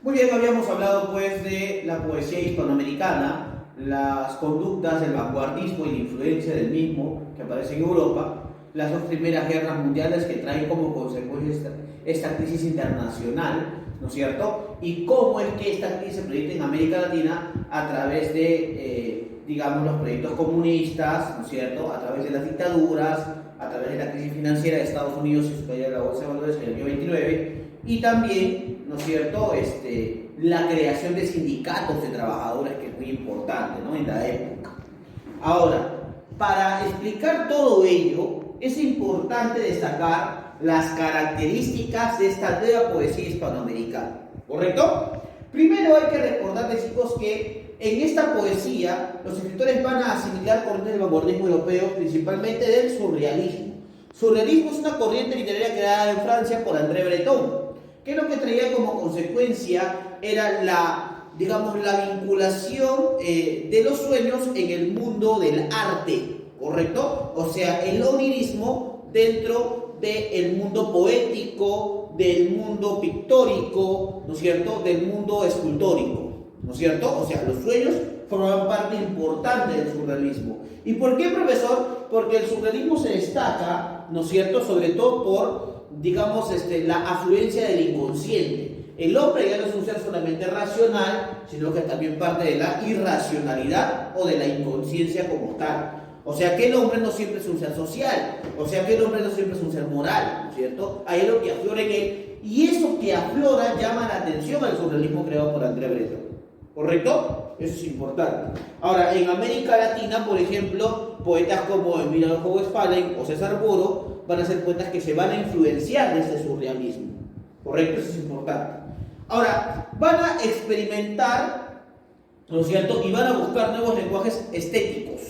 Muy bien, habíamos hablado pues de la poesía hispanoamericana, las conductas del vanguardismo y la influencia del mismo que aparece en Europa, las dos primeras guerras mundiales que traen como consecuencia esta crisis internacional, ¿no es cierto? Y cómo es que esta crisis se proyecta en América Latina a través de, digamos, los proyectos comunistas, ¿no es cierto? A través de las dictaduras, a través de la crisis financiera de Estados Unidos y su caída de la bolsa de valores en el año 29, y también, ¿no es cierto?, la creación de sindicatos de trabajadores, que es muy importante, ¿no?, en la época. Ahora, para explicar todo ello, es importante destacar las características de esta nueva poesía hispanoamericana, ¿correcto? Primero hay que recordarles, chicos, que en esta poesía los escritores van a asimilar corrientes del vanguardismo europeo, principalmente del surrealismo. Surrealismo es una corriente literaria creada en Francia por André Breton, que lo que traía como consecuencia era digamos, la vinculación de los sueños en el mundo del arte, ¿correcto? O sea, el onirismo dentro del mundo poético, del mundo pictórico, ¿no es cierto?, del mundo escultórico, ¿no es cierto? O sea, los sueños forman parte importante del surrealismo. ¿Y por qué, profesor? Porque el surrealismo se destaca, ¿no es cierto?, sobre todo por, digamos, la afluencia del inconsciente. El hombre ya no es un ser solamente racional, sino que también parte de la irracionalidad o de la inconsciencia como tal. O sea que el hombre no siempre es un ser social, o sea que el hombre no siempre es un ser moral, ¿no es cierto? Hay algo que aflora en él, y eso que aflora llama la atención al surrealismo creado por André Breton, ¿correcto? Eso es importante. Ahora, en América Latina, por ejemplo, poetas como Emiliano Westphalen o César Moro van a ser poetas que se van a influenciar de este surrealismo, ¿correcto? Eso es importante. Ahora, van a experimentar, ¿no es cierto?, y van a buscar nuevos lenguajes estéticos.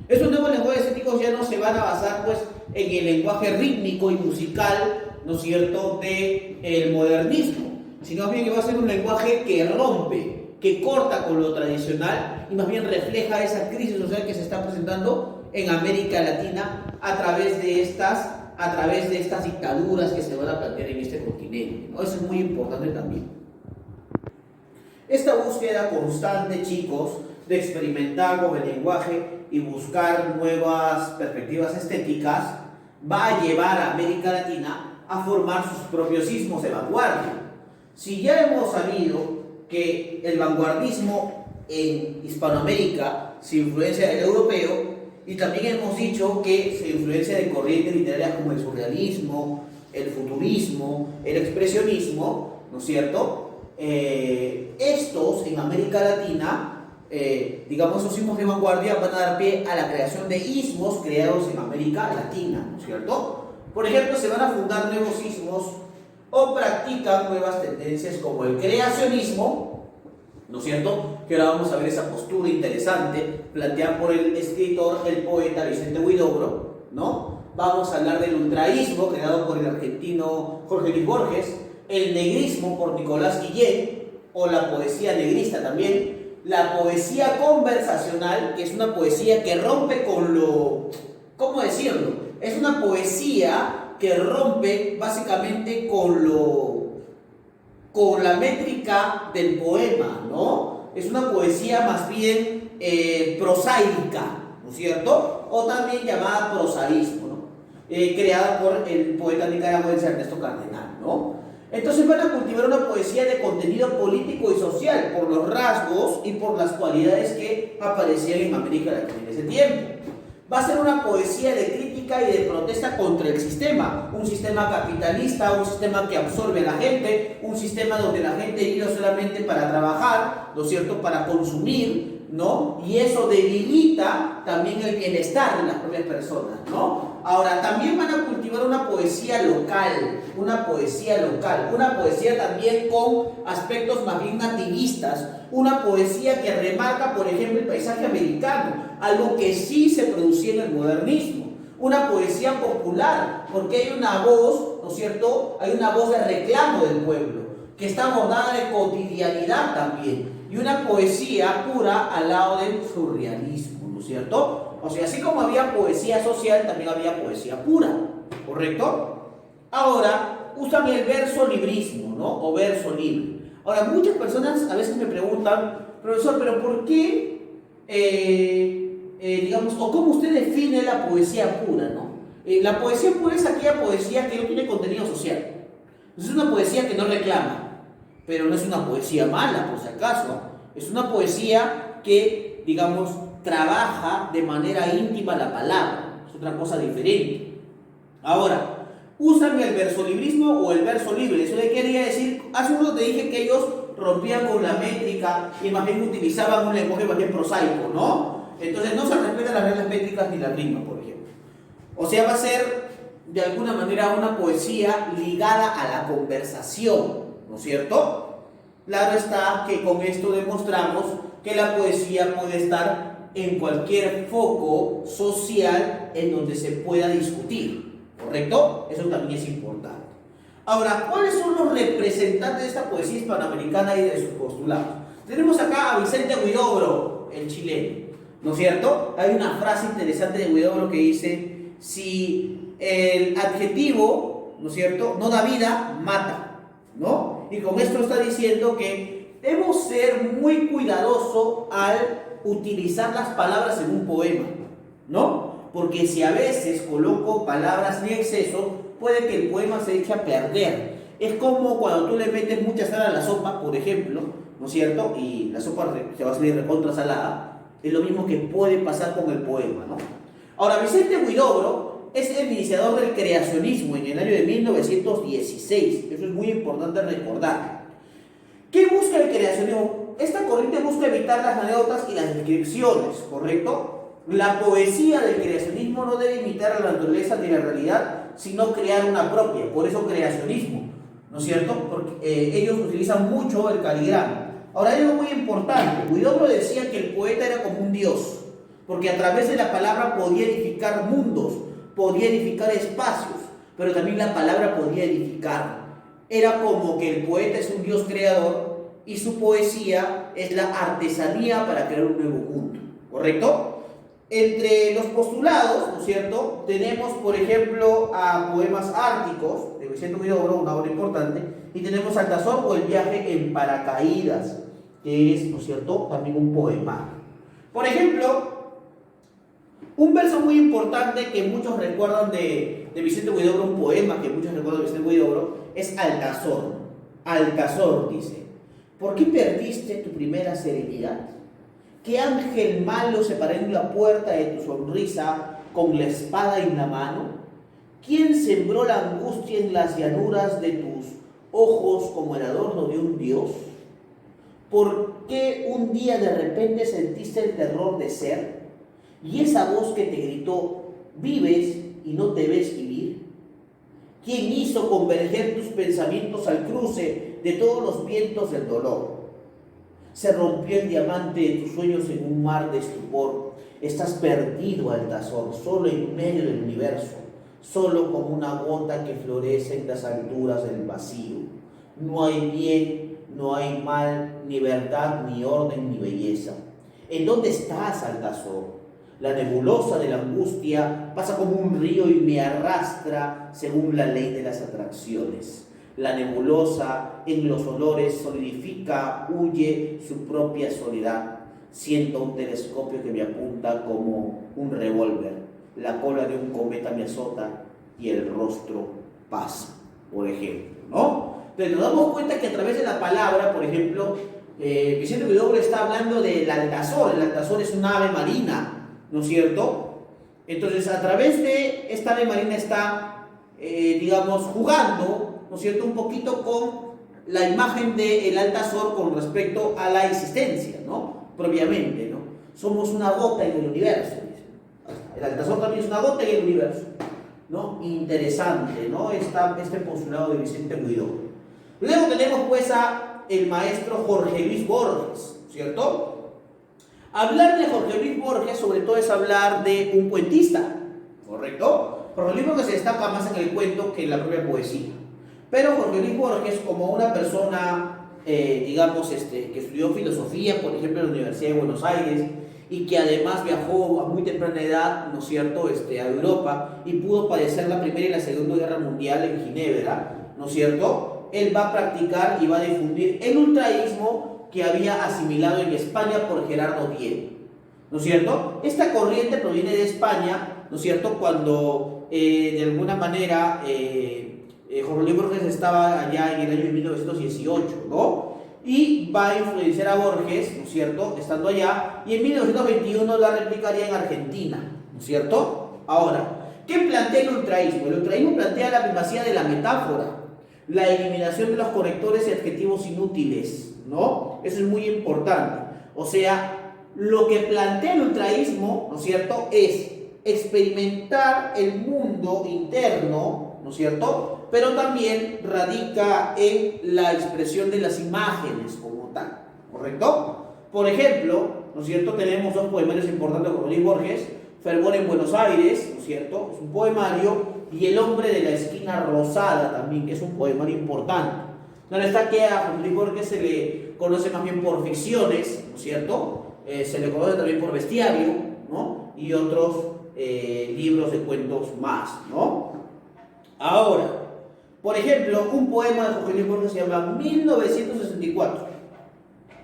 Estos nuevos lenguajes estéticos ya no se van a basar, pues, en el lenguaje rítmico y musical, ¿no es cierto?, del modernismo, sino más bien que va a ser un lenguaje que rompe, que corta con lo tradicional y más bien refleja esa crisis social que se está presentando en América Latina a través de estas dictaduras que se van a plantear en este continente, ¿no? Eso es muy importante también. Esta búsqueda constante, chicos, de experimentar con el lenguaje y buscar nuevas perspectivas estéticas va a llevar a América Latina a formar sus propios sismos de vanguardia. Si ya hemos sabido que el vanguardismo en Hispanoamérica se influencia del europeo, y también hemos dicho que se influencia de corrientes literarias como el surrealismo, el futurismo, el expresionismo, ¿no es cierto? Estos en América Latina, digamos, esos sismos de vanguardia van a dar pie a la creación de ismos creados en América Latina, ¿no es cierto? Por ejemplo, se van a fundar nuevos ismos o practican nuevas tendencias como el creacionismo, ¿no es cierto?, que ahora vamos a ver esa postura interesante planteada por el escritor, el poeta Vicente Huidobro, ¿no? Vamos a hablar del ultraísmo, creado por el argentino Jorge Luis Borges, el negrismo por Nicolás Guillén, o la poesía negrista también, la poesía conversacional, que es una poesía que rompe con lo... ¿cómo decirlo? Es una poesía que rompe básicamente con la métrica del poema, ¿no? Es una poesía más bien prosaica, ¿no es cierto? O también llamada prosaísmo, ¿no? Creada por el poeta nicaragüense Ernesto Cardenal, ¿no? Entonces van a cultivar una poesía de contenido político y social por los rasgos y por las cualidades que aparecían en América Latina en ese tiempo. Va a ser una poesía de crítica y de protesta contra el sistema, un sistema capitalista, un sistema que absorbe a la gente, un sistema donde la gente vive solamente para trabajar, ¿no es cierto?, para consumir, ¿no? Y eso debilita también el bienestar de las propias personas, ¿no? Ahora, también van a cultivar una poesía local, una poesía también con aspectos más bien nativistas, una poesía que remarca, por ejemplo, el paisaje americano, algo que sí se producía en el modernismo, una poesía popular, porque hay una voz, ¿no es cierto?, hay una voz de reclamo del pueblo, que está abordada de cotidianidad también, y una poesía pura al lado del surrealismo, ¿no es cierto? O sea, así como había poesía social, también había poesía pura, ¿correcto? Ahora, usan el verso librismo, ¿no? O verso libre. Ahora, muchas personas a veces me preguntan, profesor, pero ¿por qué, digamos, o cómo usted define la poesía pura, ¿no? La poesía pura es aquella poesía que no tiene contenido social. Es una poesía que no reclama, pero no es una poesía mala, por si acaso. Es una poesía que, digamos, trabaja de manera íntima la palabra. Es otra cosa diferente. Ahora, ¿usan el versolibrismo o el verso libre? Eso le quería decir, hace uno te dije que ellos rompían con la métrica y más bien utilizaban un lenguaje más bien prosaico, ¿no? Entonces no se respetan las reglas métricas ni la rima, por ejemplo. O sea, va a ser de alguna manera una poesía ligada a la conversación, ¿no es cierto? Claro está que con esto demostramos que la poesía puede estar en cualquier foco social en donde se pueda discutir, ¿correcto? Eso también es importante. Ahora, ¿cuáles son los representantes de esta poesía hispanoamericana y de sus postulados? Tenemos acá a Vicente Huidobro, el chileno, ¿no es cierto? Hay una frase interesante de Huidobro que dice: si el adjetivo, ¿no es cierto?, no da vida, mata, ¿no? Y con esto está diciendo que debemos ser muy cuidadosos al utilizar las palabras en un poema, ¿no? Porque si a veces coloco palabras en exceso, puede que el poema se eche a perder. Es como cuando tú le metes mucha sal a la sopa, por ejemplo, ¿no es cierto? Y la sopa se va a salir recontra salada. Es lo mismo que puede pasar con el poema, ¿no? Ahora, Vicente Huidobro es el iniciador del creacionismo en el año de 1916. Eso es muy importante recordar. ¿Qué busca el creacionismo? Esta corriente busca evitar las anécdotas y las descripciones, ¿correcto? La poesía del creacionismo no debe imitar a la naturaleza ni la realidad, sino crear una propia. Por eso creacionismo, ¿no es cierto? Porque ellos utilizan mucho el caligrama. Ahora, hay algo muy importante. Huidobro decía que el poeta era como un dios, porque a través de la palabra podía edificar mundos, podía edificar espacios, pero también la palabra podía edificar. Era como que el poeta es un dios creador y su poesía es la artesanía para crear un nuevo mundo, ¿correcto? Entre los postulados, ¿no es cierto?, tenemos, por ejemplo, a Poemas Árticos, de Vicente Huidobro, una obra importante, y tenemos Altazor o El viaje en paracaídas, que es, ¿no es cierto?, también un poema. Por ejemplo, un verso muy importante que muchos recuerdan de Vicente Huidobro, un poema que muchos recuerdan de Vicente Huidobro, es Altazor. Altazor dice: ¿por qué perdiste tu primera serenidad? ¿Qué ángel malo se paró en la puerta de tu sonrisa con la espada en la mano? ¿Quién sembró la angustia en las llanuras de tus ojos como el adorno de un dios? ¿Por qué un día de repente sentiste el terror de ser? Y esa voz que te gritó: ¿vives y no te ves vivir? ¿Quién hizo converger tus pensamientos al cruce de todos los vientos del dolor? Se rompió el diamante de tus sueños en un mar de estupor. Estás perdido, Altazor, solo en medio del universo, solo como una gota que florece en las alturas del vacío. No hay bien, no hay mal, ni verdad, ni orden, ni belleza. ¿En dónde estás, Altazor? La nebulosa de la angustia pasa como un río y me arrastra según la ley de las atracciones. La nebulosa en los olores solidifica, huye su propia soledad. Siento un telescopio que me apunta como un revólver. La cola de un cometa me azota y el rostro pasa, por ejemplo, ¿no? Entonces nos damos cuenta que a través de la palabra, por ejemplo, Vicente Huidobro está hablando del altazor. El altazor es una ave marina, ¿no es cierto? Entonces, a través de esta ave marina está, digamos, jugando, ¿no es cierto?, un poquito con la imagen del altazor con respecto a la existencia, ¿no?, propiamente, ¿no? Somos una gota en el universo, dice. El altazor también es una gota en el universo, ¿no? Interesante, ¿no?, este postulado de Vicente Huidobro. Luego tenemos pues a el maestro Jorge Luis Borges, ¿cierto? Hablar de Jorge Luis Borges sobre todo es hablar de un cuentista, ¿correcto? Jorge Luis Borges se destaca más en el cuento que en la propia poesía. Pero Jorge Luis Borges, como una persona, digamos, que estudió filosofía, por ejemplo, en la Universidad de Buenos Aires, y que además viajó a muy temprana edad, ¿no es cierto?, a Europa, y pudo padecer la Primera y la Segunda Guerra Mundial en Ginebra, ¿no es cierto?, él va a practicar y va a difundir el ultraísmo que había asimilado en España por Gerardo Diego, ¿no es cierto? Esta corriente proviene de España, ¿no es cierto?, cuando de alguna manera Jorge Luis Borges estaba allá en el año 1918, ¿no? Y va a influenciar a Borges, ¿no es cierto?, estando allá, y en 1921 la replicaría en Argentina, ¿no es cierto? Ahora, ¿qué plantea el ultraísmo? El ultraísmo plantea la primacía de la metáfora, la eliminación de los conectores y adjetivos inútiles, ¿no? Eso es muy importante. O sea, lo que plantea el ultraísmo, ¿no es cierto?, es experimentar el mundo interno, ¿no es cierto?, pero también radica en la expresión de las imágenes como tal, ¿correcto? Por ejemplo, ¿no es cierto?, tenemos dos poemarios importantes de Jorge Luis Borges, Fervor en Buenos Aires, ¿no es cierto?, es un poemario, y El hombre de la esquina rosada también, que es un poemario importante. Claro está que a Jorge Luis Borges se le conoce más bien por ficciones, ¿no es cierto?, se le conoce también por Bestiario, ¿no?, y otros libros de cuentos más, ¿no? Ahora, por ejemplo, un poema de Jorge Luis Borges se llama 1964.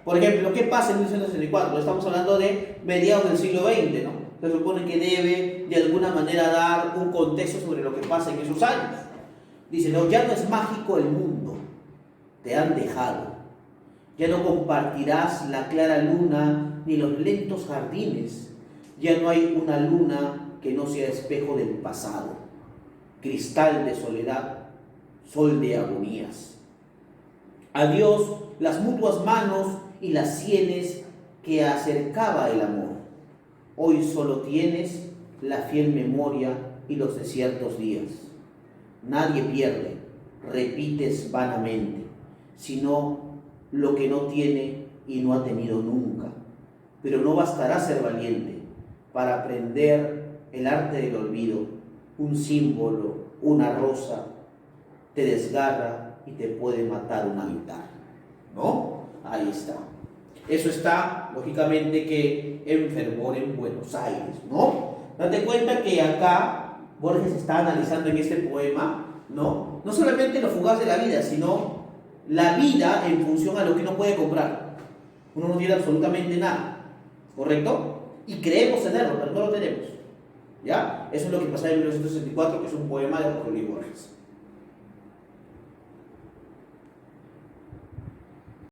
Por ejemplo, ¿qué pasa en 1964? Estamos hablando de mediados del siglo XX, ¿no? Se supone que debe de alguna manera dar un contexto sobre lo que pasa en esos años. Dice, no, ya no es mágico el mundo, te han dejado. Ya no compartirás la clara luna ni los lentos jardines. Ya no hay una luna que no sea espejo del pasado, cristal de soledad, sol de agonías. Adiós las mutuas manos y las sienes que acercaba el amor. Hoy solo tienes la fiel memoria y los desiertos días. Nadie pierde, repites vanamente, sino lo que no tiene y no ha tenido nunca. Pero no bastará ser valiente para aprender el arte del olvido. Un símbolo, una rosa, te desgarra y te puede matar una guitarra, ¿no? Ahí está. Eso está, lógicamente, que en Fervor en Buenos Aires, ¿no? Date cuenta que acá Borges está analizando en este poema, ¿no? No solamente lo fugaz de la vida, sino la vida en función a lo que uno puede comprar. Uno no tiene absolutamente nada, ¿correcto? Y creemos tenerlo, pero no lo tenemos, ¿ya? Eso es lo que pasa en 1964, que es un poema de Jorge Luis Borges.